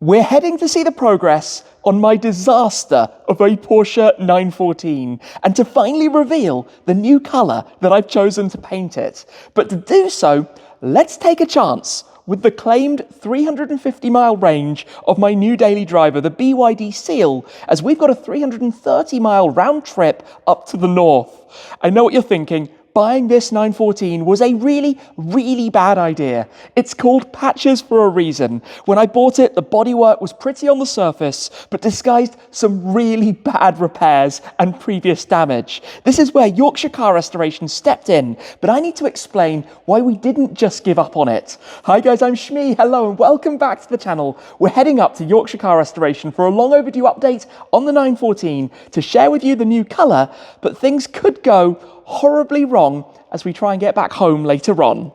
We're heading to see the progress on my disaster of a Porsche 914 and to finally reveal the new colour that I've chosen to paint it. But to do so, let's take a chance with the claimed 350-mile range of my new daily driver, the BYD Seal, as we've got a 330-mile round trip up to the north. I know what you're thinking. Buying this 914 was a really, really bad idea. It's called patches for a reason. When I bought it, the bodywork was pretty on the surface, but disguised some really bad repairs and previous damage. This is where Yorkshire Car Restoration stepped in, but I need to explain why we didn't just give up on it. Hi guys, I'm Shmee, hello and welcome back to the channel. We're heading up to Yorkshire Car Restoration for a long overdue update on the 914 to share with you the new colour, but things could go horribly wrong as we try and get back home later on.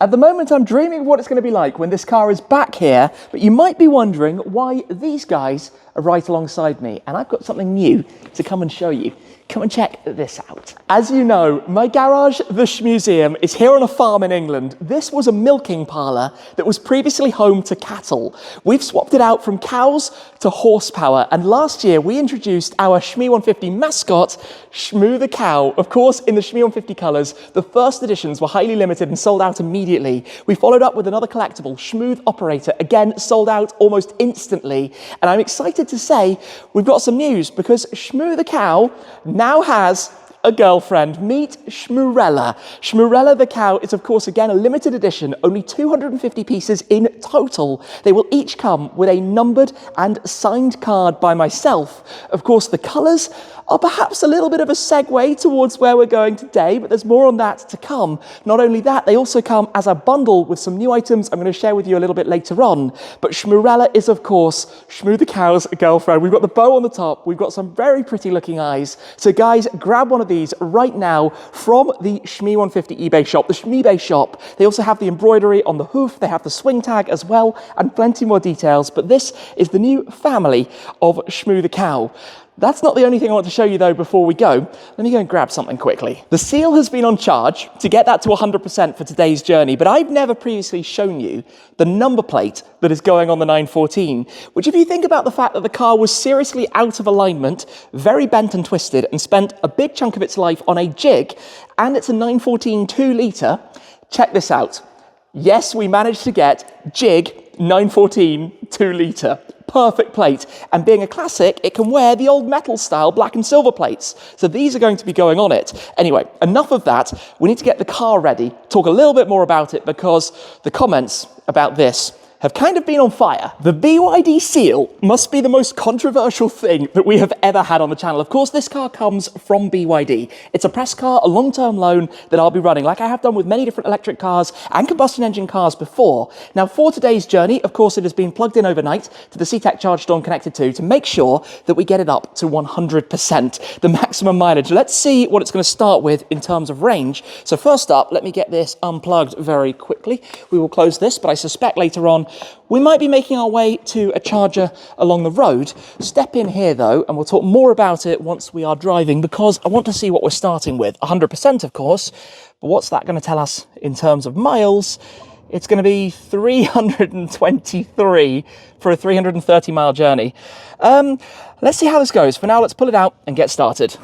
At the moment, I'm dreaming of what it's going to be like when this car is back here, but you might be wondering why these guys are right alongside me, and I've got something new to come and show you. Come and check this out. As you know, my garage, the Shmuseum, is here on a farm in England. This was a milking parlour that was previously home to cattle. We've swapped it out from cows to horsepower, and last year we introduced our Shmee 150 mascot, Shmoo the Cow. Of course, in the Shmee 150 colours, the first editions were highly limited and sold out immediately. We followed up with another collectible, Smooth Operator, again sold out almost instantly, and I'm excited to say we've got some news because Shmoo the Cow now has a girlfriend. Meet Shmoorella. Shmoorella the Cow is, of course, again, a limited edition, only 250 pieces in total. They will each come with a numbered and signed card by myself. Of course, the colours are perhaps a little bit of a segue towards where we're going today, but there's more on that to come. Not only that, they also come as a bundle with some new items I'm going to share with you a little bit later on. But Shmoorella is, of course, Shmoo the Cow's girlfriend. We've got the bow on the top. We've got some very pretty looking eyes. So guys, grab one of these right now from the Shmee 150 eBay shop, the Shmeebay shop. They also have the embroidery on the hoof. They have the swing tag as well, and plenty more details. But this is the new family of Shmoo the Cow. That's not the only thing I want to show you though before we go. Let me go and grab something quickly. The Seal has been on charge to get that to 100% for today's journey, but I've never previously shown you the number plate that is going on the 914, which if you think about the fact that the car was seriously out of alignment, very bent and twisted, and spent a big chunk of its life on a jig, and it's a 914 2 litre, check this out. Yes, we managed to get jig 914 2 litre. Perfect plate, and being a classic, it can wear the old metal style black and silver plates, so these are going to be going on it. Anyway, enough of that. We need to get the car ready, talk a little bit more about it, because the comments about this have kind of been on fire. The BYD Seal must be the most controversial thing that we have ever had on the channel. Of course, this car comes from BYD. It's a press car, a long-term loan that I'll be running, like I have done with many different electric cars and combustion engine cars before. Now, for today's journey, of course, it has been plugged in overnight to the CTEC charge store connected to make sure that we get it up to 100%, the maximum mileage. Let's see what it's going to start with in terms of range. So first up, let me get this unplugged very quickly. We will close this, but I suspect later on we might be making our way to a charger along the road. Step in here though, and we'll talk more about it once we are driving, because I want to see what we're starting with. 100%, of course, but what's that going to tell us in terms of miles? It's going to be 323 for a 330-mile journey. Let's see how this goes. For now, let's pull it out and get started.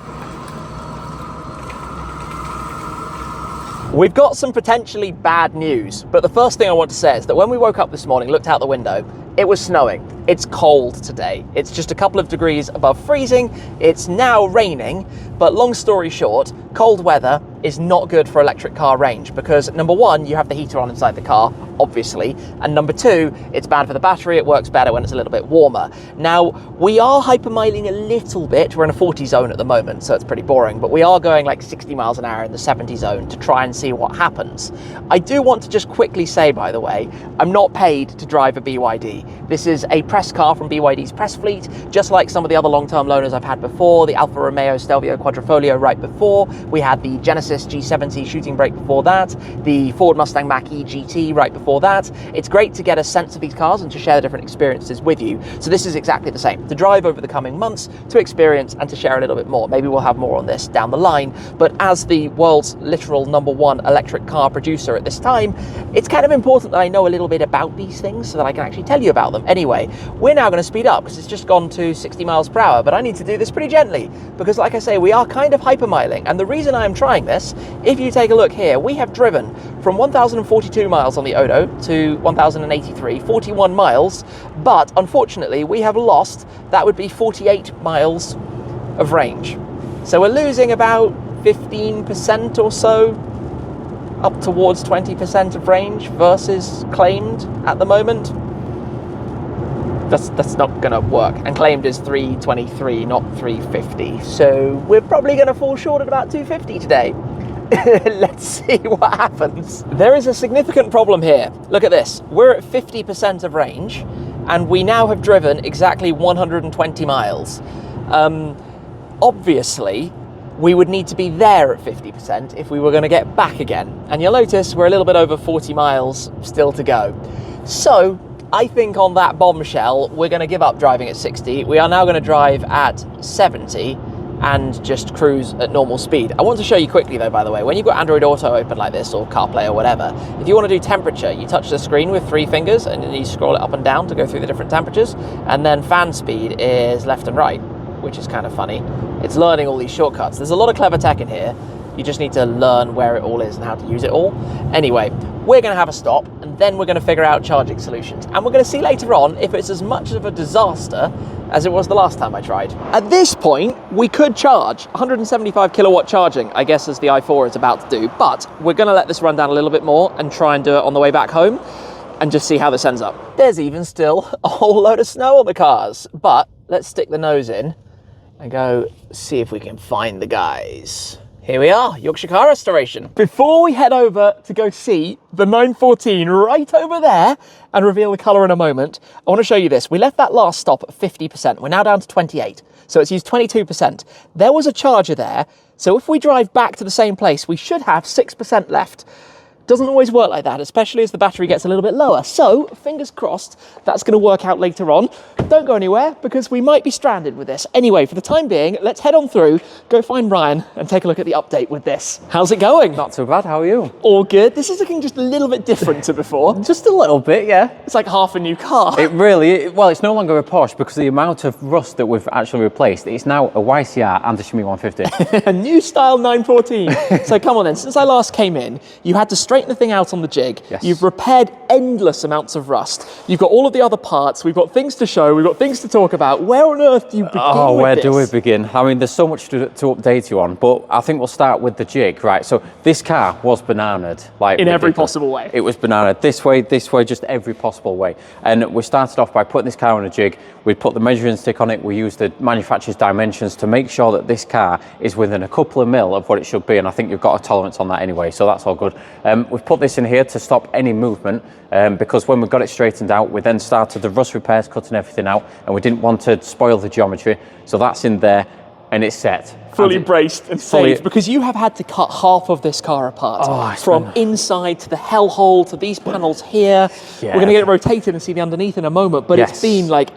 We've got some potentially bad news, but the first thing I want to say is that when we woke up this morning, looked out the window, it was snowing. It's cold today. It's just a couple of degrees above freezing. It's now raining, but long story short, cold weather is not good for electric car range because number one, you have the heater on inside the car, obviously, and number two, it's bad for the battery. It works better when it's a little bit warmer. Now, we are hypermiling a little bit. We're in a 40 zone at the moment, so it's pretty boring, but we are going like 60 miles an hour in the 70 zone to try and see what happens. I do want to just quickly say, by the way, I'm not paid to drive a BYD. This is a press car from BYD's press fleet, just like some of the other long-term loaners I've had before, the Alfa Romeo Stelvio Quadrifoglio right before, we had the Genesis G70 shooting brake before that, the Ford Mustang Mach-E GT right before that. It's great to get a sense of these cars and to share the different experiences with you. So this is exactly the same, to drive over the coming months, to experience and to share a little bit more. Maybe we'll have more on this down the line, but as the world's literal #1 electric car producer at this time, it's kind of important that I know a little bit about these things so that I can actually tell you about them. Anyway, we're now going to speed up because it's just gone to 60 miles per hour, but I need to do this pretty gently because, like I say, we are kind of hypermiling. And the reason I am trying this, if you take a look here, we have driven from 1,042 miles on the Odo to 1,083, 41 miles, but unfortunately we have lost, that would be 48 miles of range. So we're losing about 15% or so, up towards 20% of range versus claimed at the moment. That's not gonna work. And claimed is 323, not 350. So we're probably gonna fall short at about 250 today. Let's see what happens. There is a significant problem here. Look at this. We're at 50% of range, and we now have driven exactly 120 miles. Obviously, we would need to be there at 50% if we were going to get back again. And you'll notice we're a little bit over 40 miles still to go. So I think on that bombshell, we're going to give up driving at 60. We are now going to drive at 70 and just cruise at normal speed. I want to show you quickly though, by the way, when you've got Android Auto open like this or CarPlay or whatever, if you want to do temperature, you touch the screen with 3 fingers and then you scroll it up and down to go through the different temperatures. And then fan speed is left and right, which is kind of funny. It's learning all these shortcuts. There's a lot of clever tech in here. You just need to learn where it all is and how to use it all. Anyway, we're going to have a stop and then we're going to figure out charging solutions. And we're going to see later on if it's as much of a disaster as it was the last time I tried. At this point, we could charge 175 kilowatt charging, I guess, as the i4 is about to do, but we're going to let this run down a little bit more and try and do it on the way back home and just see how this ends up. There's even still a whole load of snow on the cars, but let's stick the nose in and go see if we can find the guys. Here we are, Yorkshire Car Restoration. Before we head over to go see the 914 right over there and reveal the colour in a moment, I want to show you this. We left that last stop at 50%. We're now down to 28, so it's used 22%. There was a charger there, so if we drive back to the same place, we should have 6% left. Doesn't always work like that, especially as the battery gets a little bit lower. So, fingers crossed, that's going to work out later on. Don't go anywhere, because we might be stranded with this. Anyway, for the time being, let's head on through, go find Ryan, and take a look at the update with this. How's it going? Not too bad, how are you? All good. This is looking just a little bit different to before. Just a little bit, yeah. It's like half a new car. It really, well, it's no longer a Porsche because the amount of rust that we've actually replaced, it's now a YCR and a Shmoorella 150. A new style 914. So come on then, since I last came in, you had to straighten the thing out on the jig. Yes. You've repaired endless amounts of rust. You've got all of the other parts. We've got things to show. We've got things to talk about. Where on earth do you begin with this? Where do we begin? I mean, there's so much to update you on, but I think we'll start with the jig, right? So this car was bananaed. Like in every possible way. It was bananaed this way, just every possible way. And we started off by putting this car on a jig. We put the measuring stick on it. We used the manufacturer's dimensions to make sure that this car is within a couple of mil of what it should be. And I think you've got a tolerance on that anyway, so that's all good. We've put this in here to stop any movement because when we got it straightened out, we then started the rust repairs, cutting everything out, and we didn't want to spoil the geometry. So that's in there and it's set. Fully braced and safe, because you have had to cut half of this car apart. From inside to the hellhole to these panels here. Yeah. We're going to get it rotated and see the underneath in a moment, but it's been like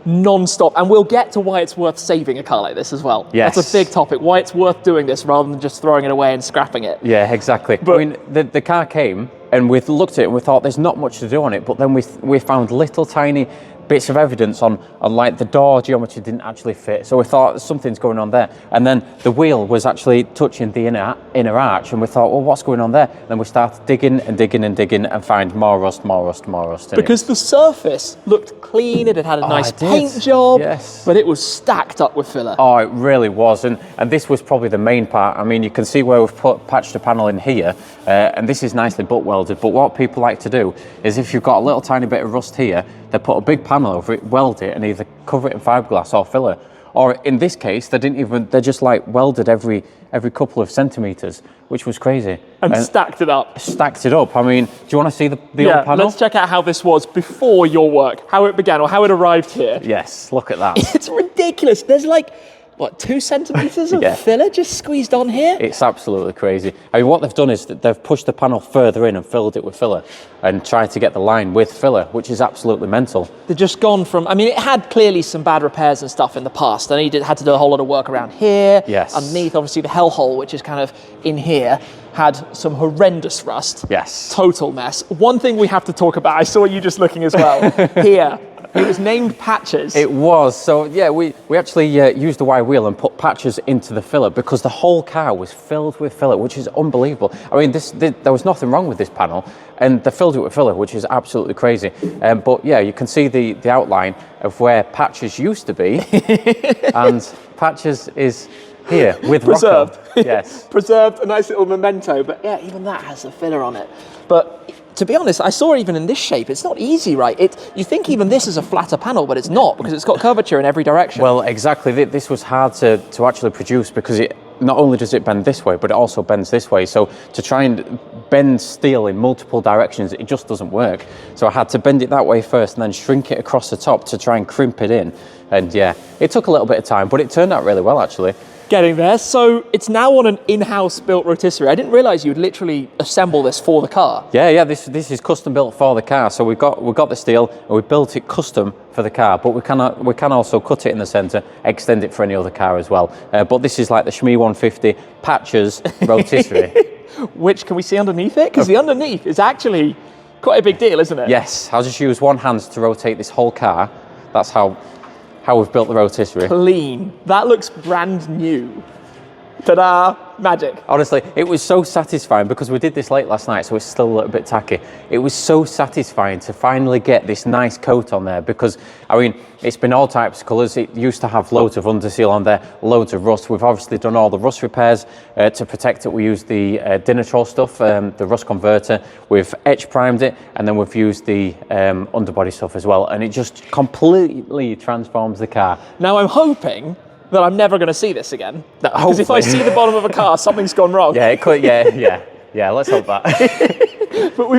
non-stop, and we'll get to why it's worth saving a car like this as well. Yes. That's a big topic, why it's worth doing this rather than just throwing it away and scrapping it. Yeah, exactly. But I mean, the car came and we looked at it and we thought there's not much to do on it, but then we found little tiny bits of evidence on like the door geometry didn't actually fit, so we thought something's going on there. And then the wheel was actually touching the inner arch, and we thought, well, what's going on there? And then we started digging and digging and digging and find more rust. Because the surface looked clean, it had a nice paint job, but it was stacked up with filler. Oh, it really was, and this was probably the main part. I mean, you can see where we've patched a panel in here, and this is nicely butt welded, but what people like to do is if you've got a little tiny bit of rust here, they put a big panel over it, weld it, and either cover it in fiberglass or filler. Or in this case, they just like welded every couple of centimeters, which was crazy. And stacked it up. Stacked it up. I mean, do you want to see the old panel? Let's check out how this was before your work, how it began or how it arrived here. Yes, look at that. It's ridiculous. There's like, what, 2 centimeters of filler just squeezed on here? It's absolutely crazy. I mean, what they've done is that they've pushed the panel further in and filled it with filler and tried to get the line with filler, which is absolutely mental. They've just gone from, I mean, it had clearly some bad repairs and stuff in the past. I know had to do a whole lot of work around here. Yes. Underneath, obviously, the hellhole, which is kind of in here, had some horrendous rust. Yes. Total mess. One thing we have to talk about, I saw you just looking as well, here. It was named patches. It was. So yeah, we actually used the wide wheel and put patches into the filler because the whole car was filled with filler, which is unbelievable. I mean, there was nothing wrong with this panel, and they filled it with filler, which is absolutely crazy. But yeah, you can see the outline of where patches used to be, and patches is here with preserved. Rocco. Yes. Preserved, a nice little memento, but yeah, even that has the filler on it. But to be honest, I saw it even in this shape. It's not easy, right? You think even this is a flatter panel, but it's not, because it's got curvature in every direction. Well, exactly. This was hard to actually produce because it not only does it bend this way, but it also bends this way. So to try and bend steel in multiple directions, it just doesn't work. So I had to bend it that way first and then shrink it across the top to try and crimp it in. And yeah, it took a little bit of time, but it turned out really well, actually. Getting there. So it's now on an in-house built rotisserie. I didn't realize you would literally assemble this for the car. Yeah, this is custom built for the car. So we've got the steel and we built it custom for the car, but we can also cut it in the center, extend it for any other car as well. But this is like the Shmee 150 patches rotisserie. Which, can we see underneath it? Because the underneath is actually quite a big deal, isn't it? Yes, I'll just use one hand to rotate this whole car. That's how we've built the rotisserie. Clean. That looks brand new. Ta-da, magic. Honestly, it was so satisfying because we did this late last night, so it's still a little bit tacky. It was so satisfying to finally get this nice coat on there because, I mean, it's been all types of colours. It used to have loads of underseal on there, loads of rust. We've obviously done all the rust repairs to protect it. We used the Dinitrol stuff, the rust converter. We've etch primed it, and then we've used the underbody stuff as well, and it just completely transforms the car. Now I'm hoping that I'm never going to see this again. Because if I see the bottom of a car, something's gone wrong. Yeah, it could. Yeah. Let's hope that. But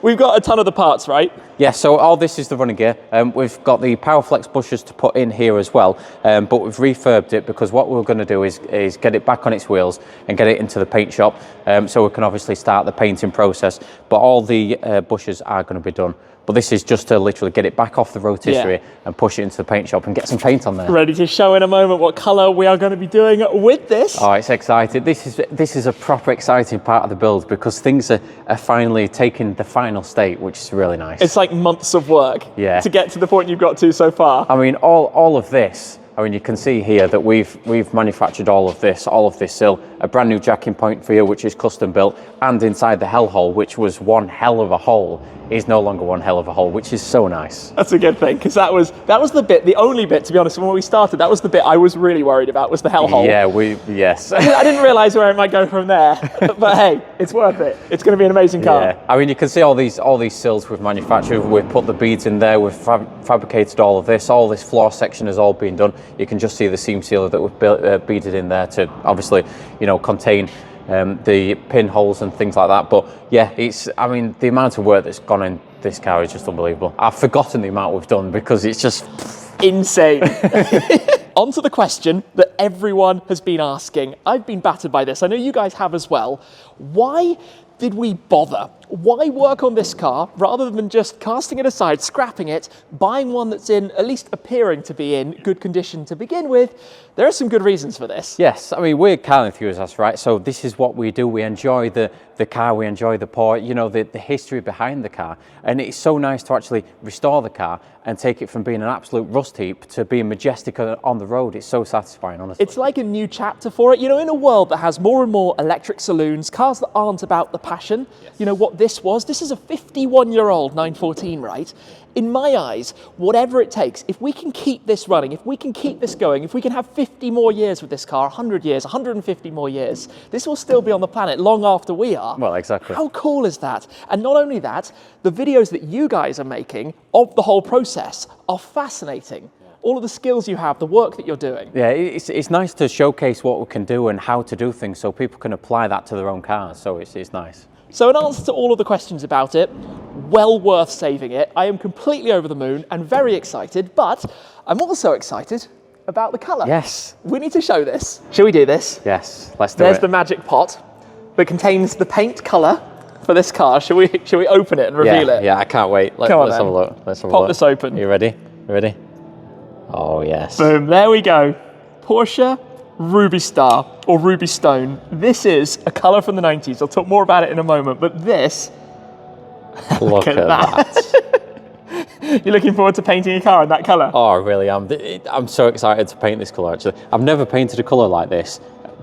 we've got a ton of the parts, right? Yeah. So all this is the running gear. We've got the Powerflex bushers to put in here as well. But we've refurbed it because what we're going to do is get it back on its wheels and get it into the paint shop. So we can obviously start the painting process. But all the bushers are going to be done. But this is just to literally get it back off the rotisserie and push it into the paint shop and get some paint on there. Ready to show in a moment what colour we are going to be doing with this. Oh, it's exciting. This is a proper exciting part of the build because things are finally taking the final state, which is really nice. It's like months of work to get to the point you've got to so far. I mean, all of this, I mean, you can see here that we've manufactured all of this sill, a brand new jacking point for you, which is custom built, and inside the hell hole, which was one hell of a hole, is no longer one hell of a hole, which is so nice. That's a good thing, because that was the only bit, to be honest, when we started, that was the bit I was really worried about, was the hell hole. Yeah, yes. I didn't realise where it might go from there, but hey, it's worth it. It's going to be an amazing car. Yeah, I mean, you can see all these sills we've manufactured. We've put the beads in there. We've fabricated all of this. All this floor section has all been done. You can just see the seam sealer that we've beaded in there to obviously, contain the pinholes and things like that. But yeah, I mean, the amount of work that's gone in this car is just unbelievable. I've forgotten the amount we've done because it's just insane. On to the question that everyone has been asking. I've been battered by this. I know you guys have as well. Why did we bother? Why work on this car rather than just casting it aside, scrapping it, buying one that's in, at least appearing to be in, good condition to begin with? There are some good reasons for this. Yes, I mean, we're car enthusiasts, right? So this is what we do. We enjoy the car, we enjoy the Porsche, the history behind the car. And it's so nice to actually restore the car and take it from being an absolute rust heap to being majestic on the road. It's so satisfying, honestly. It's like a new chapter for it. In a world that has more and more electric saloons, cars that aren't about the passion, what this was. This is a 51-year-old 914, right? In my eyes, whatever it takes, if we can keep this running, if we can keep this going, if we can have 50 more years with this car, 100 years, 150 more years, this will still be on the planet long after we are. Well, exactly. How cool is that? And not only that, the videos that you guys are making of the whole process are fascinating. all of the skills you have, the work that you're doing. Yeah, it's nice to showcase what we can do and how to do things so people can apply that to their own cars, so it's nice. So in answer to all of the questions about it, well worth saving it. I am completely over the moon and very excited, but I'm also excited about the colour. Yes. We need to show this. Shall we do this? Yes, let's do it. There's the magic pot that contains the paint colour for this car. Shall we open it and reveal it? Yeah, I can't wait. Let's have a look. Let's have a look. Pop this open. You ready? You ready? Oh, yes. Boom, there we go. Porsche Rubystar, or Rubystone. This is a colour from the 90s. I'll talk more about it in a moment, but this... Look at that. You're looking forward to painting a car in that colour? Oh, I really am. I'm so excited to paint this colour, actually. I've never painted a colour like this,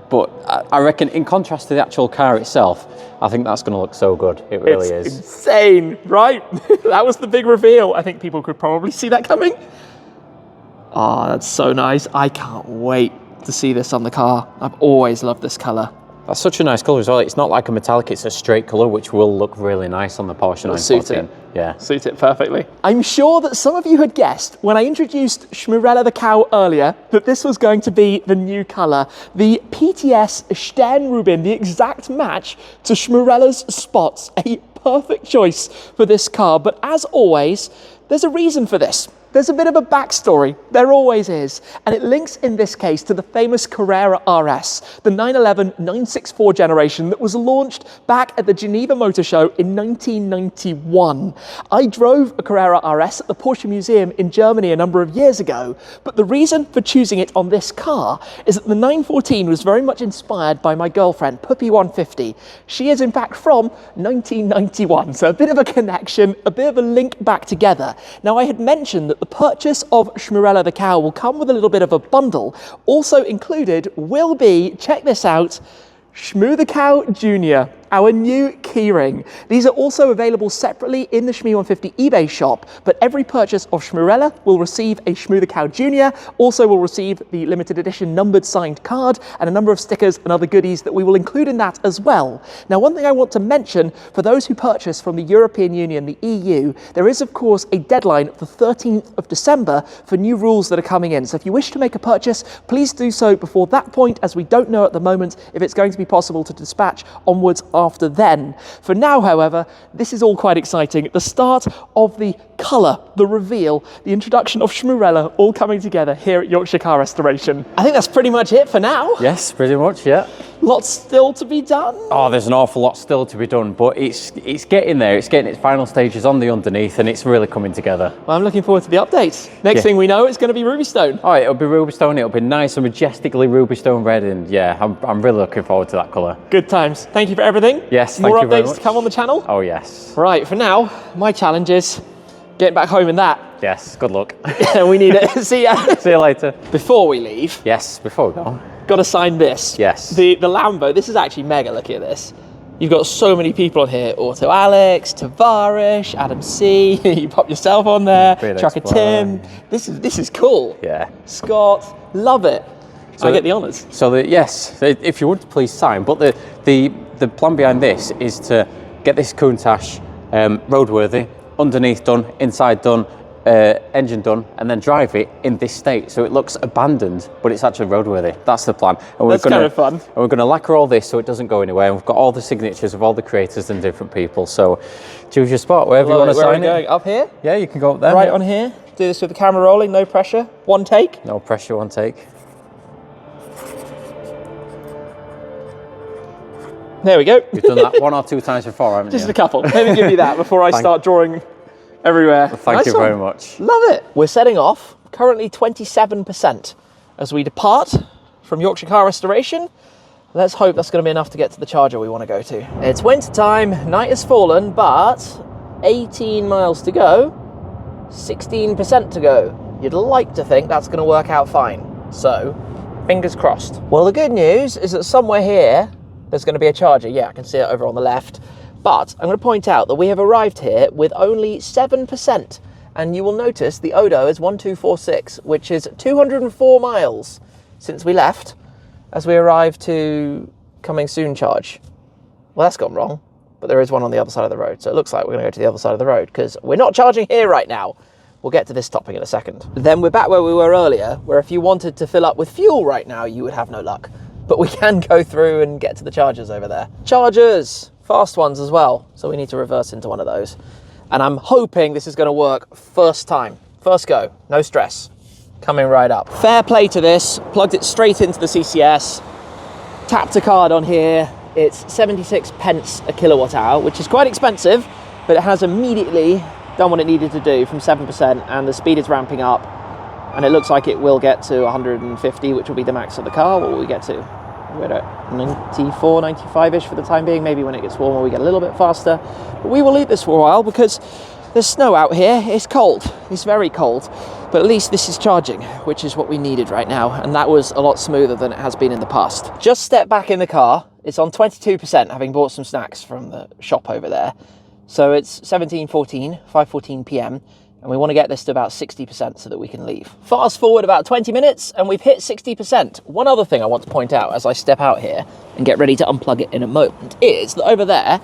but I reckon in contrast to the actual car itself, I think that's going to look so good. It really is. It's insane, right? That was the big reveal. I think people could probably see that coming. Oh, that's so nice. I can't wait to see this on the car. I've always loved this colour. That's such a nice colour as well. It's not like a metallic, it's a straight colour, which will look really nice on the Porsche 914. Suit it. Yeah. Suit it perfectly. I'm sure that some of you had guessed when I introduced Shmoorella the Cow earlier that this was going to be the new colour. The PTS Sternrubin, the exact match to Shmoorella's spots. A perfect choice for this car. But as always, there's a reason for this. There's a bit of a backstory, there always is, and it links in this case to the famous Carrera RS, the 911-964 generation that was launched back at the Geneva Motorshow in 1991. I drove a Carrera RS at the Porsche Museum in Germany a number of years ago, but the reason for choosing it on this car is that the 914 was very much inspired by my girlfriend, Püppi 150. She is in fact from 1991, so a bit of a connection, a bit of a link back together. Now I had mentioned that the purchase of Shmoorella the Cow will come with a little bit of a bundle. Also included will be, check this out, Shmoo the Cow Jr., our new keyring. These are also available separately in the Shmoo 150 eBay shop, but every purchase of Shmoorella will receive a Shmoo the Cow Jr., also will receive the limited edition numbered signed card and a number of stickers and other goodies that we will include in that as well. Now, one thing I want to mention, for those who purchase from the European Union, the EU, there is of course a deadline of the 13th of December for new rules that are coming in. So if you wish to make a purchase, please do so before that point, as we don't know at the moment if it's going to be possible to dispatch onwards after then. For now, however, this is all quite exciting. The start of the colour, the reveal, the introduction of Shmoorella all coming together here at Yorkshire Car Restoration. I think that's pretty much it for now. Yes, pretty much, yeah. Lots still to be done. Oh, there's an awful lot still to be done, but it's getting there. It's getting its final stages on the underneath, and it's really coming together. Well, I'm looking forward to the updates. Next thing we know, it's going to be Rubystone. Oh, it'll be Rubystone. It'll be nice and majestically Rubystone red, and yeah, I'm really looking forward to that colour. Good times. Thank you for everything. Yes, thank More you very updates much. to come on the channel. Oh, yes. Right, for now, my challenge is getting back home in that. Yes, good luck. We need it. See ya. See you later. Before we leave, Yes, before we go. got to sign this. Yes. The Lambo, this is actually mega. Look at this. You've got so many people on here. Auto Alex, Tavarish, Adam C. You pop yourself on there. Trucker Tim. This is cool. Yeah. Scott, love it. So I get the honours. So yes, if you would please sign. But the plan behind this is to get this Countach roadworthy, underneath done, inside done, engine done, and then drive it in this state so it looks abandoned, but it's actually roadworthy. That's the plan. And That's kind of fun. And we're going to lacquer all this so it doesn't go anywhere. And we've got all the signatures of all the creators and different people. So choose your spot wherever you want to sign it. Where are we going? Up here? Yeah, you can go up there. Right on here. Do this with the camera rolling, no pressure. One take. No pressure, one take. There we go. You've done that one or two times before, haven't Just you? a couple. Let me give you that before I start drawing everywhere. Thank you very much. Love it. We're setting off, currently 27%, as we depart from Yorkshire Car Restoration. Let's hope that's going to be enough to get to the charger we want to go to. It's winter time, night has fallen, but 18 miles to go, 16% to go. You'd like to think that's going to work out fine. So, fingers crossed. Well, the good news is that somewhere here, there's going to be a charger. Yeah, I can see it over on the left. But I'm going to point out that we have arrived here with only 7%. And you will notice the odo is 1246, which is 204 miles since we left, as we arrived to coming soon charge. Well, that's gone wrong, but there is one on the other side of the road. So it looks like we're going to go to the other side of the road because we're not charging here right now. We'll get to this topic in a second. Then we're back where we were earlier, where if you wanted to fill up with fuel right now, you would have no luck. But we can go through and get to the chargers over there. Chargers, fast ones as well. So we need to reverse into one of those. And I'm hoping this is going to work first time. First go, no stress. Coming right up. Fair play to this. Plugged it straight into the CCS. Tapped a card on here. It's 76 pence a kilowatt hour, which is quite expensive, but it has immediately done what it needed to do from 7%, and the speed is ramping up, and it looks like it will get to 150, which will be the max of the car. What will we get to? We're at 94, 95-ish for the time being. Maybe when it gets warmer, we get a little bit faster. But we will leave this for a while because there's snow out here. It's cold. It's very cold. But at least this is charging, which is what we needed right now. And that was a lot smoother than it has been in the past. Just step back in the car. It's on 22%, having bought some snacks from the shop over there. So it's 5:14 p.m. and we want to get this to about 60% so that we can leave. Fast forward about 20 minutes and we've hit 60%. One other thing I want to point out as I step out here and get ready to unplug it in a moment is that over there,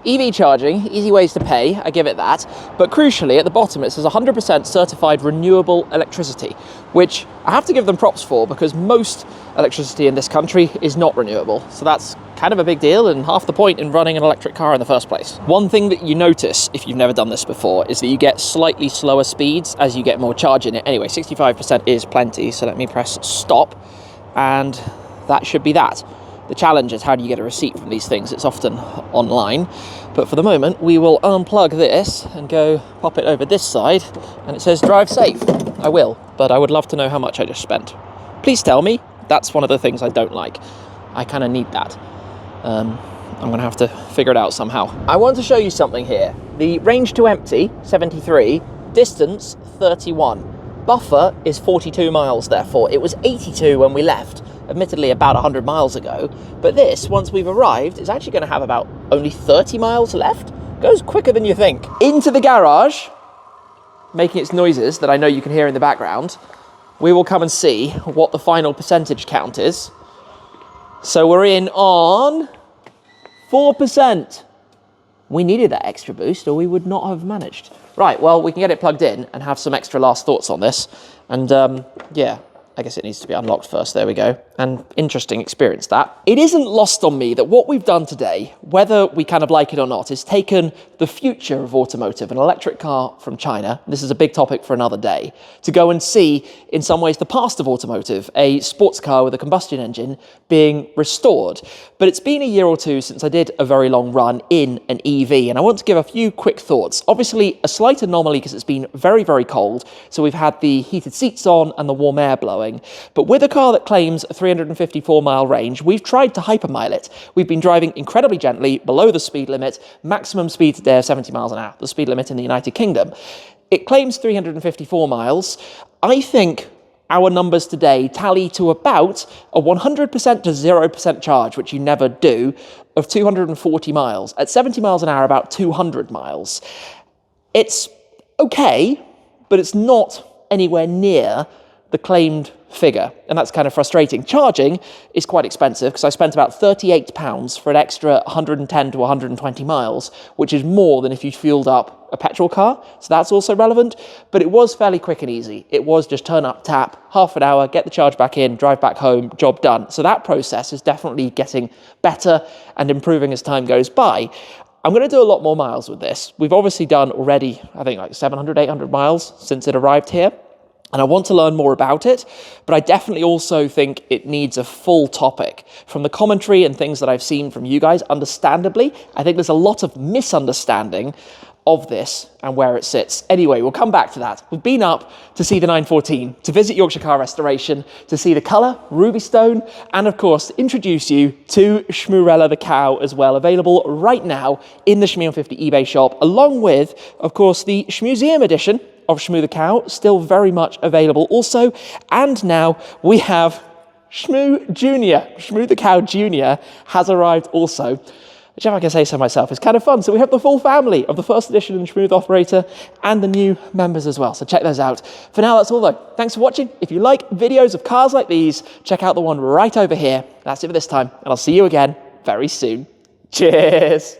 EV charging, easy ways to pay, I give it that. But crucially, at the bottom, it says 100% certified renewable electricity, which I have to give them props for because most electricity in this country is not renewable. So that's kind of a big deal and half the point in running an electric car in the first place. One thing that you notice if you've never done this before is that you get slightly slower speeds as you get more charge in it. Anyway, 65% is plenty. So let me press stop and that should be that. The challenge is how do you get a receipt from these things? It's often online, but for the moment we will unplug this and go pop it over this side and it says drive safe. I will, but I would love to know how much I just spent. Please tell me. That's one of the things I don't like. I kind of need that. I'm gonna have to figure it out somehow. I want to show you something here. The range to empty, 73, distance 31. Buffer is 42 miles therefore. It was 82 when we left. Admittedly about 100 miles ago, but this, once we've arrived, is actually going to have about only 30 miles left. Goes quicker than you think. Into the garage, making its noises that I know you can hear in the background, we will come and see what the final percentage count is. So we're in on 4%. We needed that extra boost or we would not have managed. Right, well, we can get it plugged in and have some extra last thoughts on this. And yeah, I guess it needs to be unlocked first. There we go. And interesting experience that. It isn't lost on me that what we've done today, whether we kind of like it or not, is taken the future of automotive, an electric car from China, this is a big topic for another day, to go and see, in some ways, the past of automotive, a sports car with a combustion engine being restored. But it's been a year or two since I did a very long run in an EV, and I want to give a few quick thoughts. Obviously, a slight anomaly because it's been very, very cold, so we've had the heated seats on and the warm air blowing. But with a car that claims a 354-mile range, we've tried to hypermile it. We've been driving incredibly gently, below the speed limit, maximum speed today of 70 miles an hour, the speed limit in the United Kingdom. It claims 354 miles. I think our numbers today tally to about a 100% to 0% charge, which you never do, of 240 miles. At 70 miles an hour, about 200 miles. It's okay, but it's not anywhere near the claimed figure, and that's kind of frustrating. Charging is quite expensive because I spent about £38 for an extra 110 to 120 miles, which is more than if you fueled up a petrol car, so that's also relevant, but it was fairly quick and easy. It was just turn up, tap, half an hour, get the charge back in, drive back home, job done. So that process is definitely getting better and improving as time goes by. I'm going to do a lot more miles with this. We've obviously done already, I think like 700, 800 miles since it arrived here. And I want to learn more about it, but I definitely also think it needs a full topic. From the commentary and things that I've seen from you guys, understandably, I think there's a lot of misunderstanding of this and where it sits. Anyway, we'll come back to that. We've been up to see the 914, to visit Yorkshire Car Restoration, to see the colour, Rubystone, and of course, introduce you to Shmoorella the Cow as well, available right now in the Shmoorella eBay shop, along with, of course, the Shmuseum edition of Shmoo the Cow, still very much available also. And now we have Shmoo Junior. Shmoo the Cow Junior has arrived also, which, if I can say so myself, is kind of fun. So we have the full family of the first edition and Shmoo Operator and the new members as well. So check those out. For now, that's all though. Thanks for watching. If you like videos of cars like these, check out the one right over here. That's it for this time, and I'll see you again very soon. Cheers.